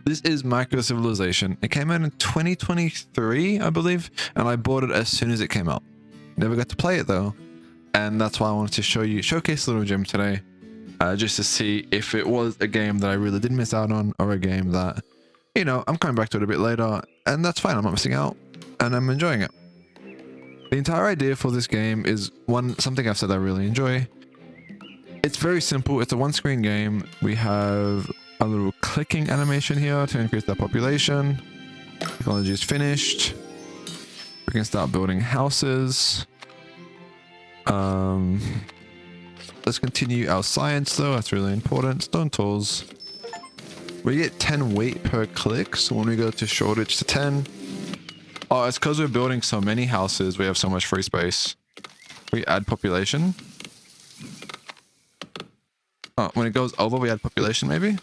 This is Microcivilization. It came out in 2023, I believe, and I bought it as soon as it came out. Never got to play it though, and that's why I wanted to showcase the little gem today, just to see if it was a game that I really did miss out on, or a game that, you know, I'm coming back to it a bit later, and that's fine. I'm not missing out, and I'm enjoying it. The entire idea for this game is something I've said I really enjoy. It's very simple. It's a one-screen game. We have a little clicking animation here to increase the population. Technology is finished. We can start building houses. Let's continue our science though. That's really important. Stone tools. We get 10 weight per click. So when we go to shortage to 10. Oh, it's because we're building so many houses. We have so much free space. We add population. Oh, when it goes over, we add population maybe?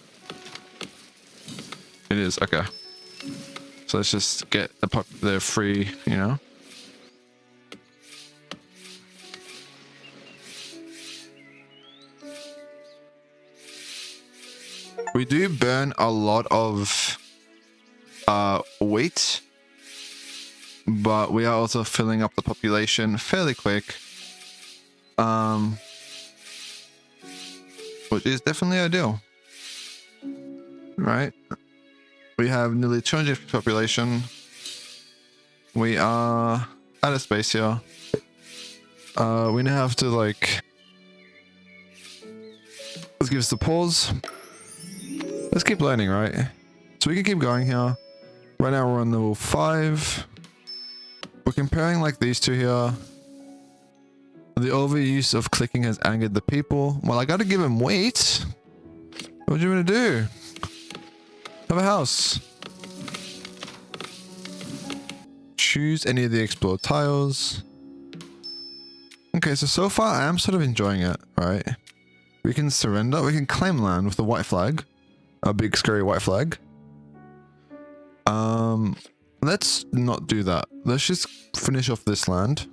It is, okay. So let's just get the free, you know. We do burn a lot of weight, but we are also filling up the population fairly quick. Which is definitely ideal. Right? We have nearly 200 population. We are out of space here. We now have to like... Let's give us a pause. Let's keep learning, right? So we can keep going here. Right now we're on level 5. We're comparing like these two here. The overuse of clicking has angered the people. Well, I gotta give him weight. What do you want to do? Have a house. Choose any of the explored tiles. Okay, so far I am sort of enjoying it, right? We can surrender. We can claim land with the white flag. A big scary white flag. Let's not do that. Let's just finish off this land.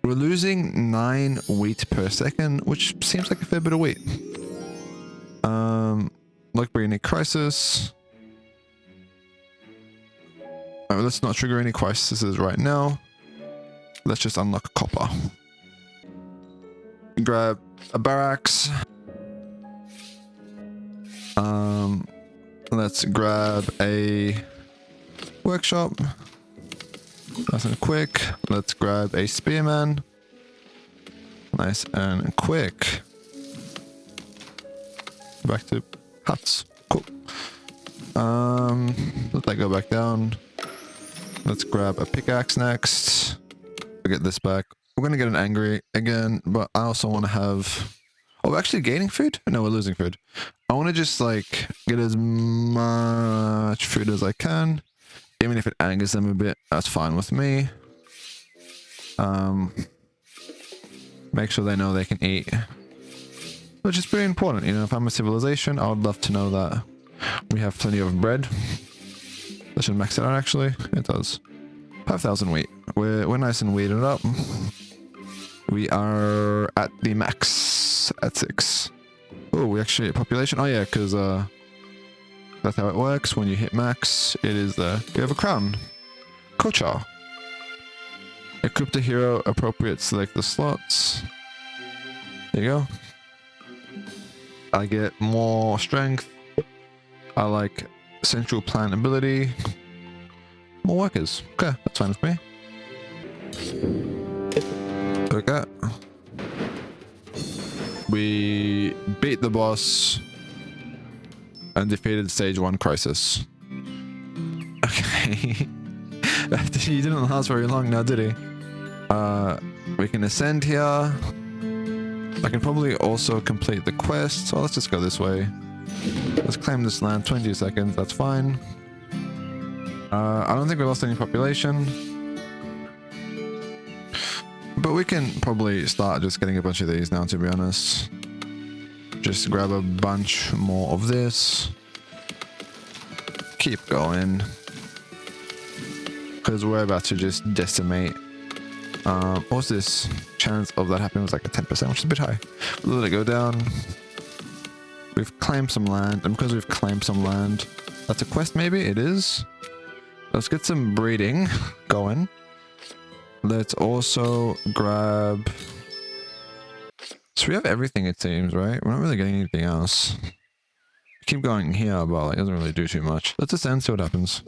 We're losing 9 wheat per second, which seems like a fair bit of wheat. Like bringing a crisis. Alright, let's not trigger any crises right now. Let's just unlock copper. Grab a barracks. Let's grab a workshop. Nice and quick. Let's grab a spearman. Nice and quick. Back to huts. Cool. Let that go back down. Let's grab a pickaxe next. We'll get this back. We're gonna get an angry again, but I also want to have... Oh, we're actually gaining food? No, we're losing food. I want to just like get as much food as I can. Even if it angers them a bit, that's fine with me. Make sure they know they can eat. Which is pretty important, you know, if I'm a civilization, I would love to know that we have plenty of bread. That should max it out actually. It does. 5,000 wheat. We're nice and wheated up. We are at the max at 6. Oh, we actually hit population. Oh yeah, because that's how it works. When you hit max, it is the... You have a crown. Kocha. Equip the hero appropriate. Select the slots. There you go. I get more strength. I like central plan ability. More workers. Okay, that's fine with me. Okay. We beat the boss and defeated stage 1 crisis. Okay. He didn't last very long now, did he? We can ascend here. I can probably also complete the quest, so let's just go this way. Let's claim this land, 20 seconds, that's fine. I don't think we lost any population. But we can probably start just getting a bunch of these now, to be honest. Just grab a bunch more of this. Keep going. Because we're about to just decimate. What's this? Chance of that happening was like a 10%, which is a bit high. Let it go down. we've claimed some land, and because we've claimed some land, that's a quest maybe? It is. Let's get some breeding going. Let's also grab... So we have everything it seems, right? We're not really getting anything else. Keep going here, but like, it doesn't really do too much. Let's just end, see what happens.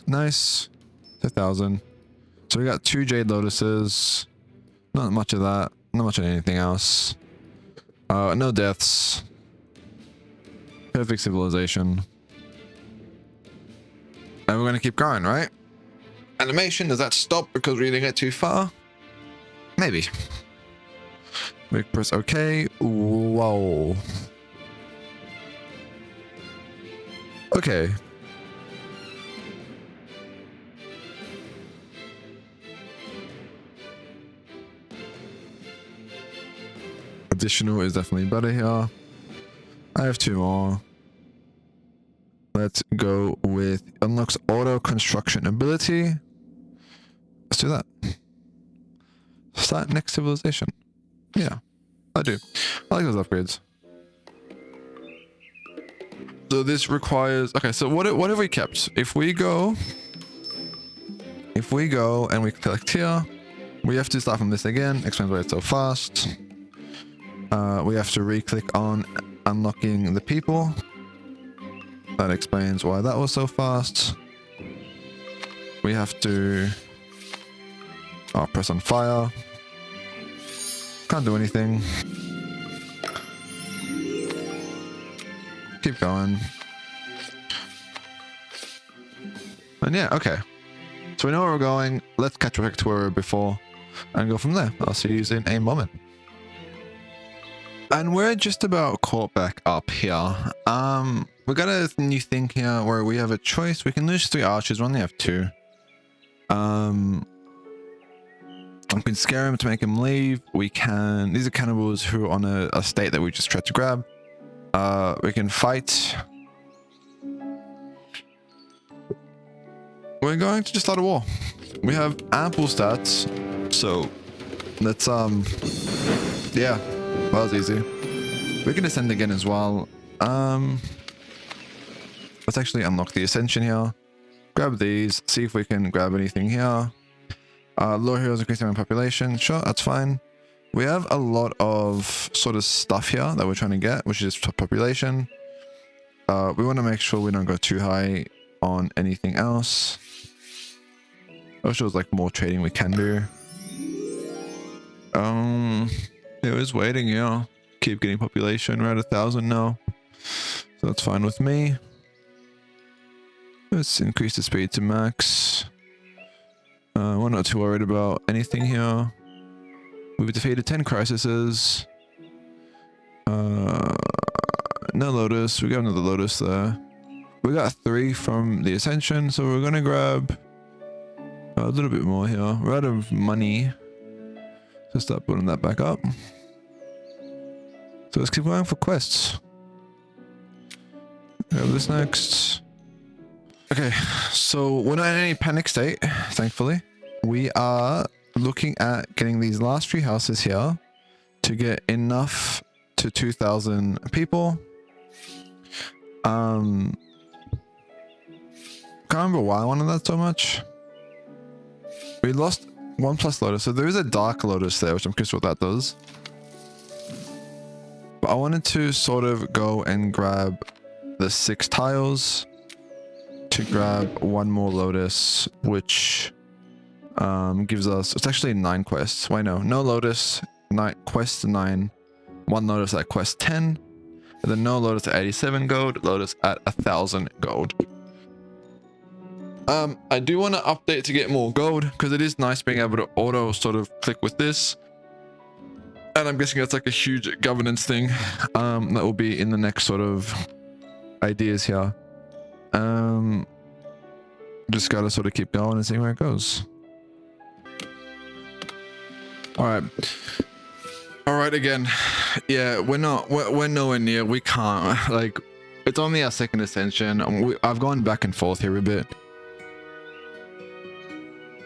Nice. 1,000. So we got 2 Jade Lotuses. Not much of that. Not much of anything else. No deaths. Perfect civilization. And we're going to keep going, right? Animation, does that stop because we didn't get too far? Maybe. We press OK. Whoa. Okay. Additional is definitely better here. I have 2 more. Let's go with unlocks auto construction ability. Let's do that. Start next civilization. Yeah, I do. I like those upgrades. So this requires... Okay, so what have we kept? If we go and we collect here, we have to start from this again. Explains why it's so fast. We have to re-click on unlocking the people. That explains why that was so fast. We have to press on fire. Can't do anything. Keep going. And yeah, okay. So we know where we're going. Let's catch back to where we were before and go from there. I'll see you in a moment. And we're just about caught back up here. We got a new thing here where we have a choice. We can lose 3 archers. We only have 2. We can scare him to make him leave. We can... These are cannibals who are on a state that we just tried to grab. We can fight. We're going to just start a war. We have ample stats. So, let's... Yeah. That was easy. We can ascend again as well. Let's actually unlock the ascension here. Grab these. See if we can grab anything here. Low heroes increasing our population. Sure, that's fine. We have a lot of sort of stuff here that we're trying to get, which is population. We want to make sure we don't go too high on anything else. Also, there's like more trading we can do. It was waiting, yeah. Keep getting population. We're at 1,000 now. So that's fine with me. Let's increase the speed to max. We're not too worried about anything here. We've defeated 10 crises. No Lotus. We got another Lotus there. We got 3 from the Ascension, so we're gonna grab a little bit more here. We're out of money. So start putting that back up. So let's keep going for quests. Grab this next. Okay, so we're not in any panic state, thankfully. We are looking at getting these last 3 houses here to get enough to 2,000 people. Can't remember why I wanted that so much. We lost 1 plus Lotus, so there is a Dark Lotus there, which I'm curious what that does. But I wanted to sort of go and grab the 6 tiles to grab 1 more Lotus, which gives us... It's actually 9 quests. Why no? No Lotus, 9 quests 9, 1 Lotus at quest 10, and then no Lotus at 87 gold, Lotus at 1,000 gold. I do want to update to get more gold, because it is nice being able to auto sort of click with this. And I'm guessing that's like a huge governance thing that will be in the next sort of ideas here. Just gotta sort of keep going and see where it goes. All right, again. Yeah, we're nowhere near. We can't, like, it's only our 2nd ascension. I've gone back and forth here a bit.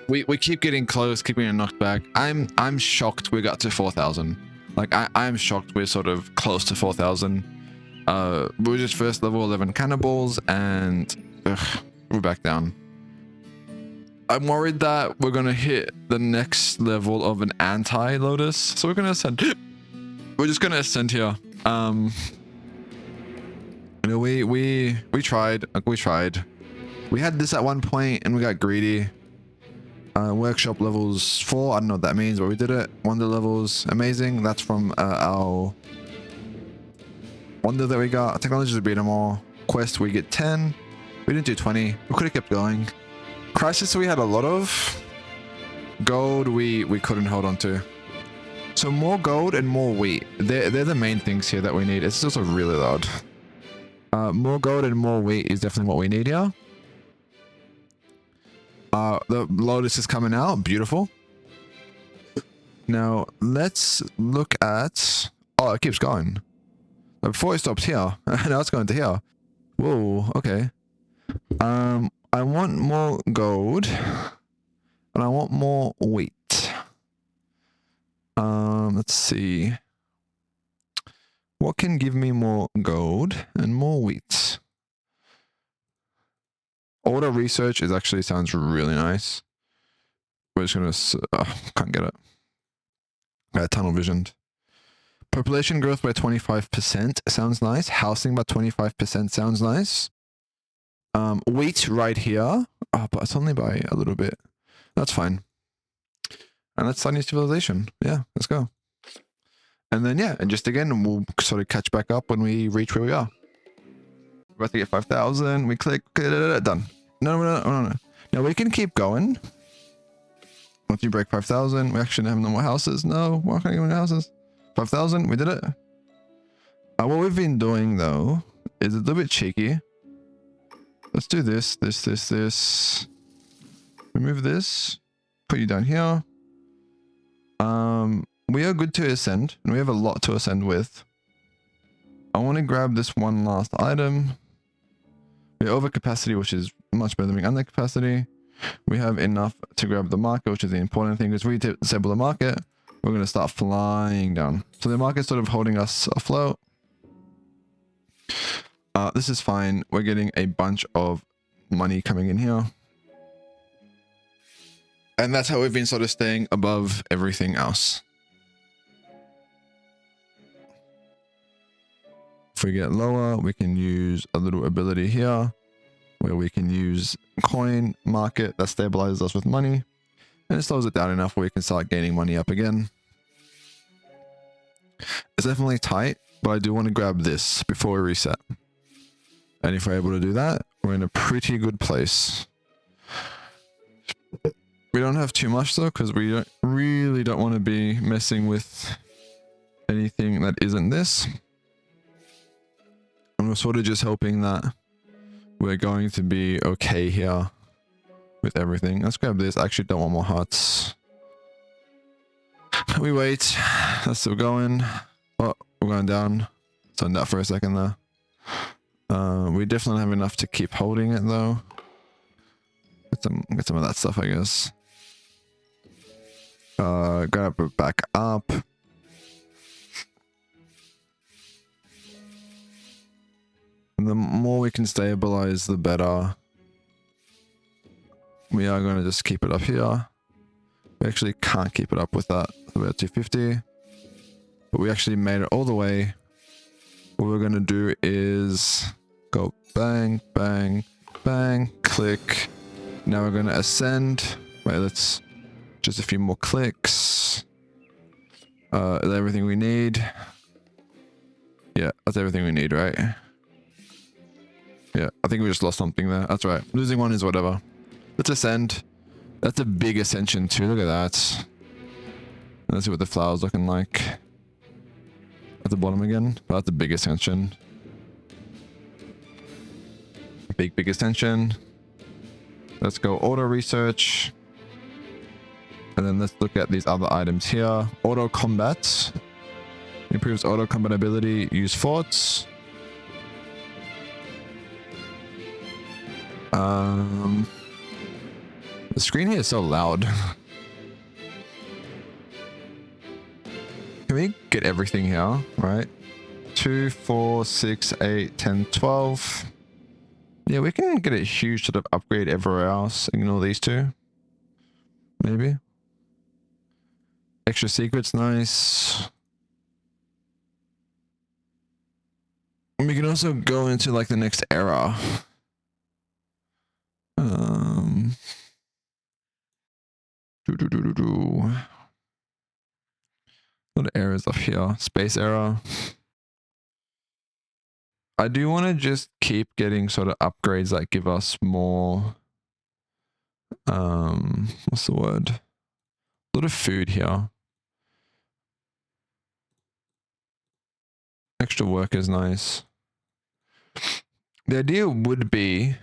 We keep getting close, keep getting knocked back. I'm shocked we got to 4,000. Like I'm shocked we're sort of close to 4,000. We're just first level 11 cannibals and we're back down. I'm worried that we're gonna hit the next level of an anti-Lotus, so we're gonna ascend. We're just gonna ascend here. You know, we tried. We had this at one point and we got greedy. Workshop levels 4. I don't know what that means, but we did it. Wonder levels, amazing. That's from our wonder that we got. Technology to beat them all. Quest we get 10. We didn't do 20. We could have kept going. Crisis we had a lot of. Gold we couldn't hold on to. So more gold and more wheat. They're the main things here that we need. It's also really loud. More gold and more wheat is definitely what we need here. The Lotus is coming out. Beautiful. Now, let's look at... Oh, it keeps going. Before it stopped here. Now it's going to here. Whoa, okay. I want more gold. And I want more wheat. Let's see. What can give me more gold and more wheat? Auto research is actually sounds really nice. We're just gonna can't get it. Tunnel visioned. Population growth by 25% sounds nice. Housing by 25% sounds nice. Wheat right here. Oh, but it's only by a little bit. That's fine. And let's start new civilization. Yeah, let's go. And then yeah, and just again we'll sort of catch back up when we reach where we are. We're about to get 5,000. We click done. No. Now we can keep going. Once you break 5,000, we actually have no more houses. No, we're not gonna get any houses. 5,000, we did it. What we've been doing though is a little bit cheeky. Let's do this. Remove this. Put you down here. We are good to ascend, and we have a lot to ascend with. I want to grab this one last item. We're over capacity, which is much better than being under capacity. We have enough to grab the market, which is the important thing, because we disable the market, we're going to start flying down. So the market's sort of holding us afloat. This is fine. We're getting a bunch of money coming in here. And that's how we've been sort of staying above everything else. If we get lower, we can use a little ability here where we can use coin market that stabilizes us with money, and it slows it down enough where we can start gaining money up again. It's definitely tight, but I do want to grab this before we reset. And if we're able to do that, we're in a pretty good place. We don't have too much though, because we really don't want to be messing with anything that isn't this. And we're sort of just hoping that we're going to be okay here with everything. Let's grab this. I actually don't want more hearts. We wait. That's still going. Oh, we're going down. Turned out for a second there. We definitely have enough to keep holding it though. Get some of that stuff, I guess. Grab it back up. The more we can stabilize, the better. We are going to just keep it up here. We actually can't keep it up with that. So we're at 250. But we actually made it all the way. What we're going to do is go bang, bang, bang, click. Now we're going to ascend. Wait, let's just a few more clicks. Is that everything we need? Yeah, that's everything we need, right? Yeah, I think we just lost something there. That's right. Losing one is whatever. Let's ascend. That's a big ascension too. Look at that. Let's see what the flower's looking like. At the bottom again. Well, that's a big ascension. Big ascension. Let's go auto research. And then let's look at these other items here. Auto combat. Improves auto combat ability. Use forts. The screen here is so loud. Can we get everything here, right? 2, 4, 6, 8, 10, 12. Yeah, we can get a huge sort of upgrade everywhere else. Ignore these two. Maybe. Extra secrets, nice. We can also go into like the next era. A lot of errors up here. Space error. I do want to just keep getting sort of upgrades that give us more. What's the word? A lot of food here. Extra work is nice. The idea would be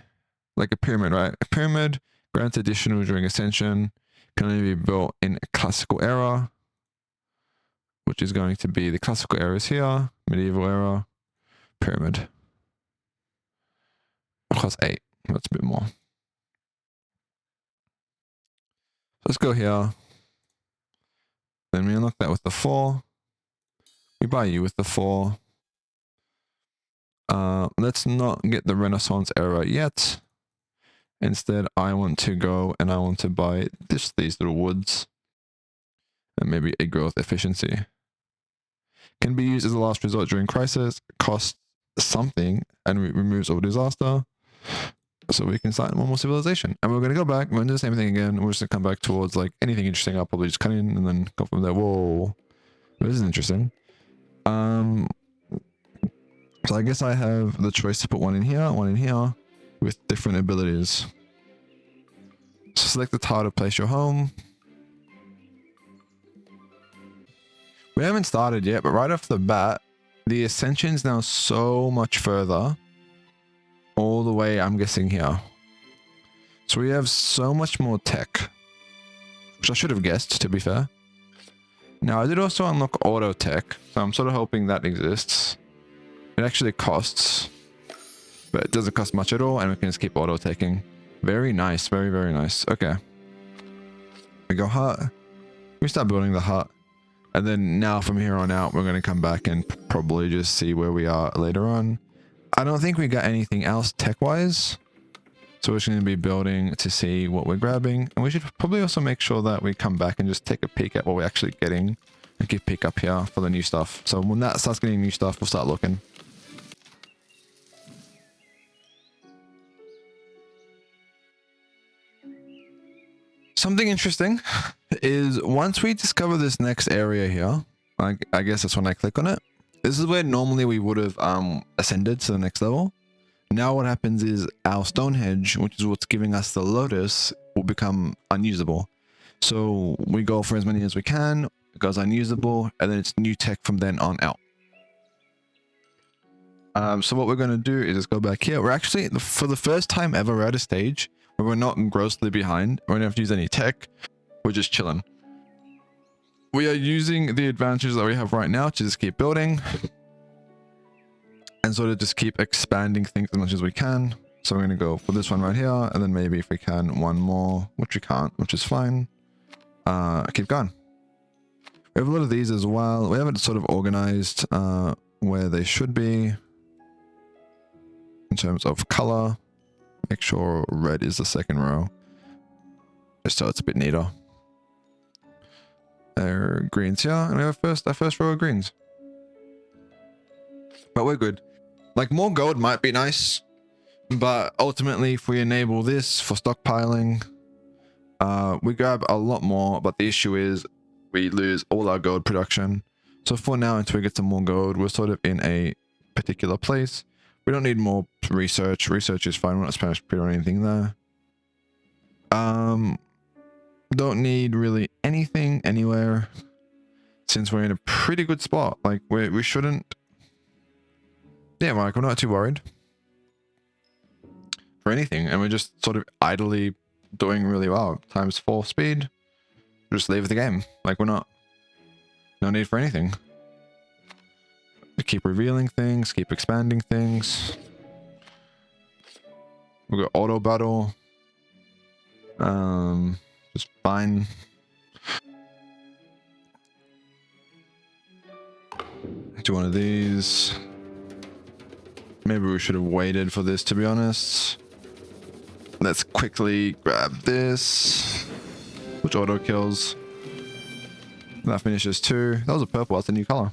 like a pyramid, right? A pyramid grants additional during ascension, can only be built in a classical era, which is going to be the classical eras here, medieval era, pyramid. Cost 8. That's a bit more. Let's go here. Then we unlock that with the 4. We buy you with the 4. Let's not get the Renaissance era yet. Instead, I want to go and I want to buy these little woods. And maybe a growth efficiency. Can be used as a last resort during crisis. Costs something and removes all disaster. So we can start one more civilization. And we're going to go back. We're going to do the same thing again. We're just going to come back towards like anything interesting. I'll probably just cut in and then go from there. Whoa. This is interesting. So I guess I have the choice to put one in here with different abilities. So select the tile to place your home. We haven't started yet, but right off the bat, the ascension's now so much further. All the way, I'm guessing here. So we have so much more tech. Which I should have guessed, to be fair. Now, I did also unlock auto tech. So I'm sort of hoping that exists. It actually costs. But it doesn't cost much at all. And we can just keep auto taking. Very nice. Very, very nice. Okay. We go hut. We start building the hut. And then now from here on out, we're going to come back and probably just see where we are later on. I don't think we got anything else tech-wise. So we're just going to be building to see what we're grabbing. And we should probably also make sure that we come back and just take a peek at what we're actually getting. And keep peek up here for the new stuff. So when that starts getting new stuff, we'll start looking. Something interesting is once we discover this next area here, I guess that's when I click on it. This is where normally we would have ascended to the next level. Now what happens is our Stonehenge, which is what's giving us the Lotus, will become unusable. So we go for as many as we can, it goes unusable, and then it's new tech from then on out. So what we're going to do is just go back here. We're actually, for the first time ever, we're at a stage where we're not grossly behind. We don't have to use any tech. We're just chilling. We are using the advantages that we have right now to just keep building. And sort of just keep expanding things as much as we can. So we're going to go for this one right here. And then maybe if we can, one more, which we can't, which is fine. Keep going. We have a lot of these as well. We haven't sort of organized where they should be. In terms of color. Make sure red is the second row. Just so it's a bit neater. Greens here. And we have our first row of greens. But we're good. Like, more gold might be nice, but ultimately, if we enable this for stockpiling, we grab a lot more, but the issue is we lose all our gold production. So for now, until we get some more gold, we're sort of in a particular place. We don't need more research. Research is fine. We're not spending on anything there. Don't need really anything anywhere, since we're in a pretty good spot. Like, we shouldn't... Yeah, like, we're not too worried for anything, and we're just sort of idly doing really well. Times 4 speed, just leave the game. Like, we're not, no need for anything. We keep revealing things, keep expanding things. We've got auto battle. Just fine. Do one of these. Maybe we should have waited for this, to be honest. Let's quickly grab this, which auto kills. That finishes 2. That was a purple. That's a new color.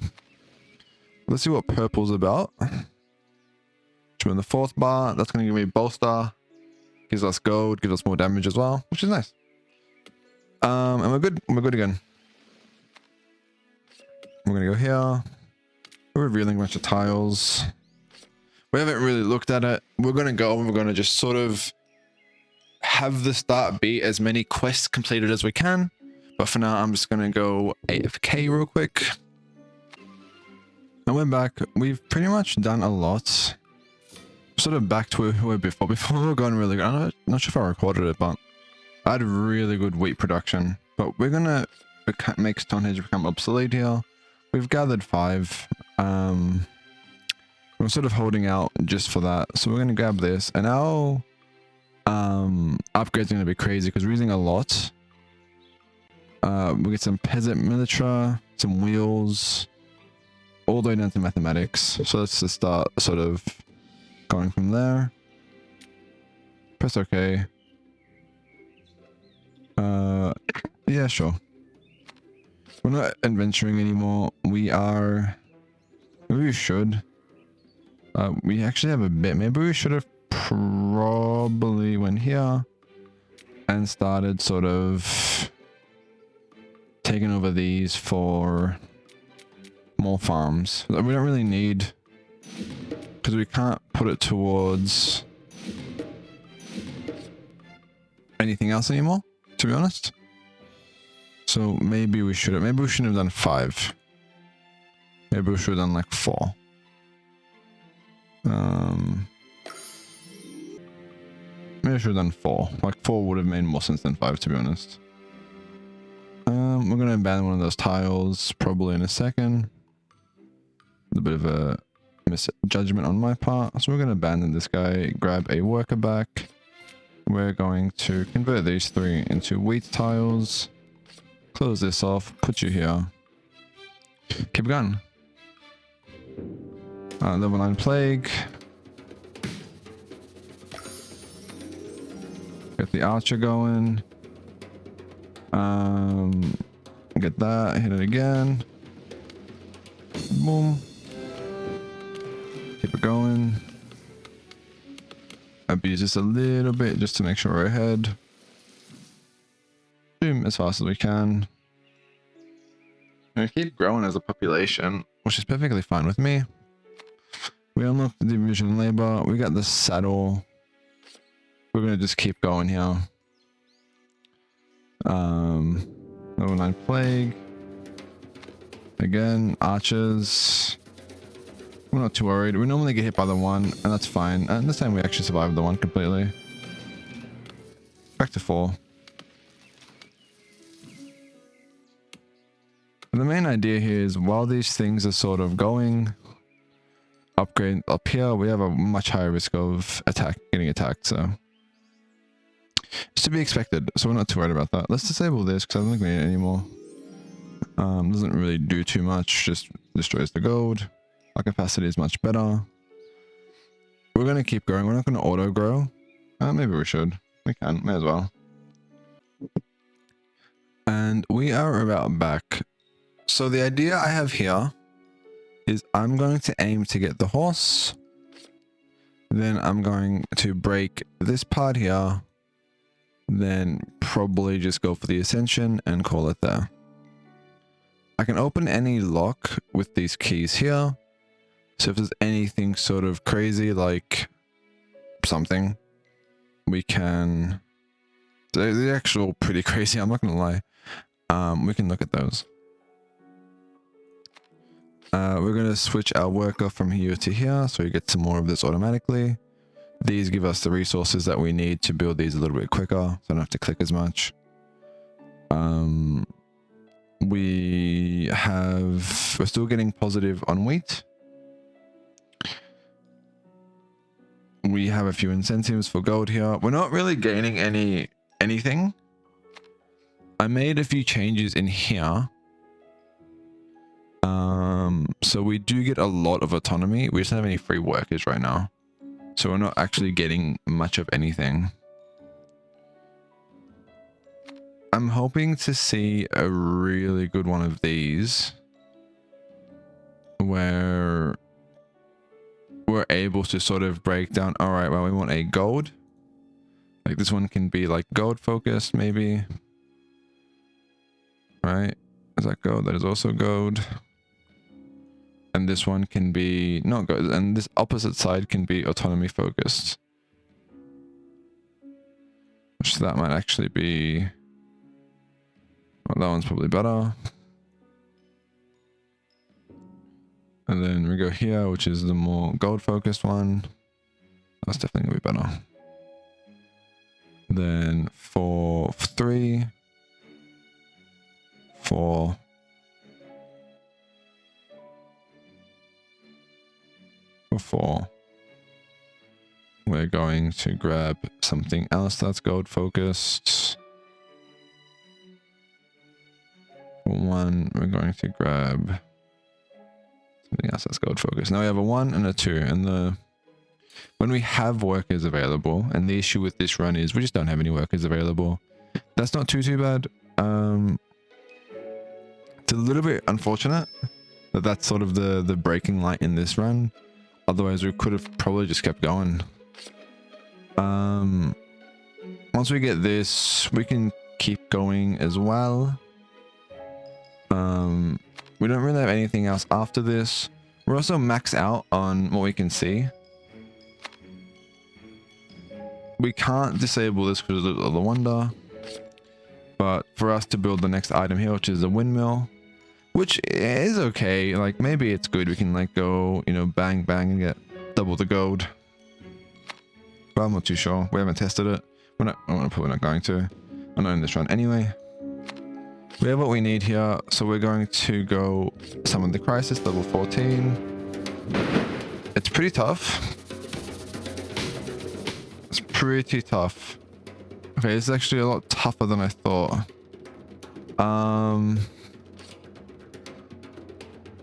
Let's see what purple's about. In the 4th bar, that's going to give me bolster. Gives us gold, gives us more damage as well, which is nice. And we're good. We're good again. We're going to go here. We're revealing a bunch of tiles. We haven't really looked at it. We're going to go and we're going to just sort of have the start be as many quests completed as we can. But for now, I'm just going to go AFK real quick. And we're back. We've pretty much done a lot. Sort of back to where we were before. Before we were going really good. I'm not sure if I recorded it, but I had really good wheat production. But we're going to make Stonehenge become obsolete here. We've gathered 5. We're sort of holding out just for that. So we're going to grab this. And our upgrade's going to be crazy because we're using a lot. We get some peasant miniature, some wheels, all the way down to mathematics. So let's just start sort of going from there. Press OK. Yeah, sure. We're not adventuring anymore. We are... Maybe we should. We actually have a bit. Maybe we should have probably went here and started sort of taking over these for more farms. We don't really need, because we can't put it towards anything else anymore, to be honest. So maybe we should have, maybe we shouldn't have done 5. Maybe we should have done like 4. Maybe I should have done 4. Like 4 would have made more sense than 5, to be honest. We're going to abandon one of those tiles probably in a second. A bit of a misjudgment on my part. So we're going to abandon this guy, grab a worker back. We're going to convert these 3 into wheat tiles. Close this off, put you here. Keep going. Level 9 plague. Get the archer going. Get that, hit it again. Boom. Keep it going. Abuse this a little bit just to make sure we're ahead. Boom, as fast as we can. And we keep growing as a population, which is perfectly fine with me. We unlocked the division labor. We got the saddle. We're gonna just keep going here. Level 9 plague. Again, archers. We're not too worried. We normally get hit by the 1, and that's fine. And this time we actually survived the 1 completely. Back to 4. The main idea here is while these things are sort of going upgrade up here, we have a much higher risk of getting attacked, so it's to be expected, so we're not too worried about that. Let's disable this because I don't think we need it anymore. Doesn't really do too much, just destroys the gold. Our capacity is much better. We're going to keep growing. We're not going to auto grow. Maybe we should. We can, may as well. And we are about back. So the idea I have here is I'm going to aim to get the horse. Then I'm going to break this part here. Then probably just go for the ascension and call it there. I can open any lock with these keys here. So if there's anything sort of crazy like something, we can... They're actual pretty crazy, I'm not gonna lie. We can look at those. We're going to switch our worker from here to here, so we get some more of this automatically. These give us the resources that we need to build these a little bit quicker, so I don't have to click as much. We're still getting positive on wheat. We have a few incentives for gold here. We're not really gaining anything. I made a few changes in here. So we do get a lot of autonomy. We just don't have any free workers right now. So we're not actually getting much of anything. I'm hoping to see a really good one of these where we're able to sort of break down, all right, well, we want a gold. Like this one can be like gold focused, maybe. Right? Is that gold? That is also gold. And this one can be not gold. And this opposite side can be autonomy focused. Which that might actually be... Well, that one's probably better. And then we go here, which is the more gold focused one. That's definitely gonna be better. Then for 3, 4, 4, we're going to grab something else that's gold focused. For 1, we're going to grab something else that's gold focused. Now we have a 1 and a 2, and when we have workers available, and the issue with this run is we just don't have any workers available. That's not too bad. It's a little bit unfortunate that that's sort of the breaking light in this run. Otherwise, we could have probably just kept going. Once we get this, we can keep going as well. We don't really have anything else after this. We're also maxed out on what we can see. We can't disable this because of the wonder. But for us to build the next item here, which is a windmill, which is okay. Like maybe it's good. We can like go, you know, bang, bang and get double the gold. But I'm not too sure. We haven't tested it. We're probably not going to. I'm not in this run anyway. We have what we need here. So we're going to go summon the crisis, level 14. It's pretty tough. It's pretty tough. Okay, this is actually a lot tougher than I thought.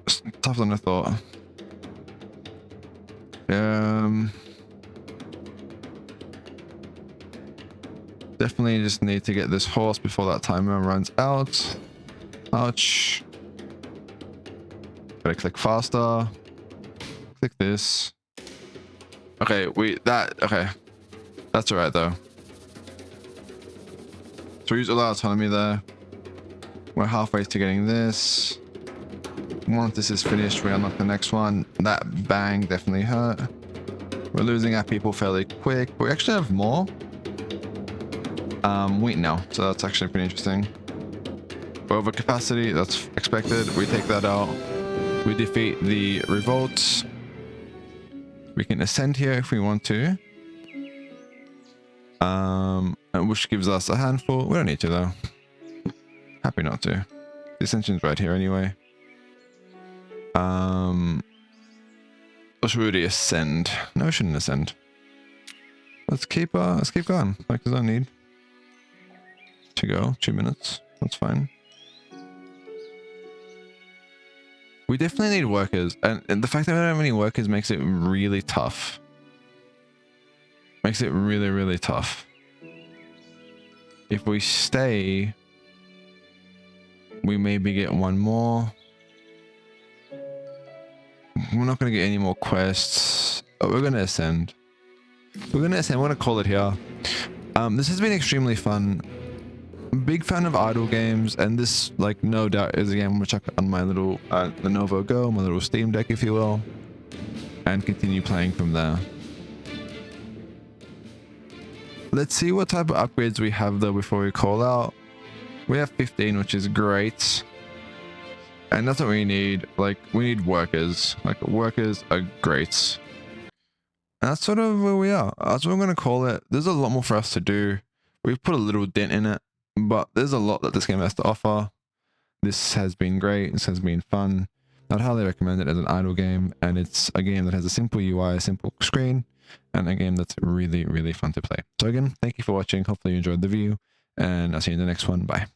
It's tougher than I thought. Definitely just need to get this horse before that timer runs out. Ouch. Gotta click faster. Click this. Okay, okay. That's alright though. So we use all our autonomy there. We're halfway to getting this. Once this is finished, we unlock the next one. That bang definitely hurt. We're losing our people fairly quick, but we actually have more. Wait, no. So that's actually pretty interesting. We're over capacity, that's expected. We take that out. We defeat the revolts. We can ascend here if we want to. Which gives us a handful. We don't need to though. Happy not to. The ascension's right here anyway. Or should we already ascend? No, we shouldn't ascend. Let's keep going. Like there's no need to go. 2 minutes. That's fine. We definitely need workers, and the fact that we don't have any workers makes it really tough. Makes it really, really tough. If we stay, we maybe get one more. We're not going to get any more quests. Oh, we're going to ascend. We're going to call it here. This has been extremely fun. Big fan of idle games, and this, like, no doubt is a game I'm going to chuck on my little Lenovo Go, my little Steam Deck, if you will, and continue playing from there. Let's see what type of upgrades we have though before we call out. We have 15, which is great. And that's what we need. Like, we need workers. Like, workers are great. And that's sort of where we are. That's what I'm going to call it. There's a lot more for us to do. We've put a little dent in it, but there's a lot that this game has to offer. This has been great. This has been fun. I'd highly recommend it as an idle game. And it's a game that has a simple UI, a simple screen, and a game that's really, really fun to play. So again, thank you for watching. Hopefully you enjoyed the video, and I'll see you in the next one. Bye.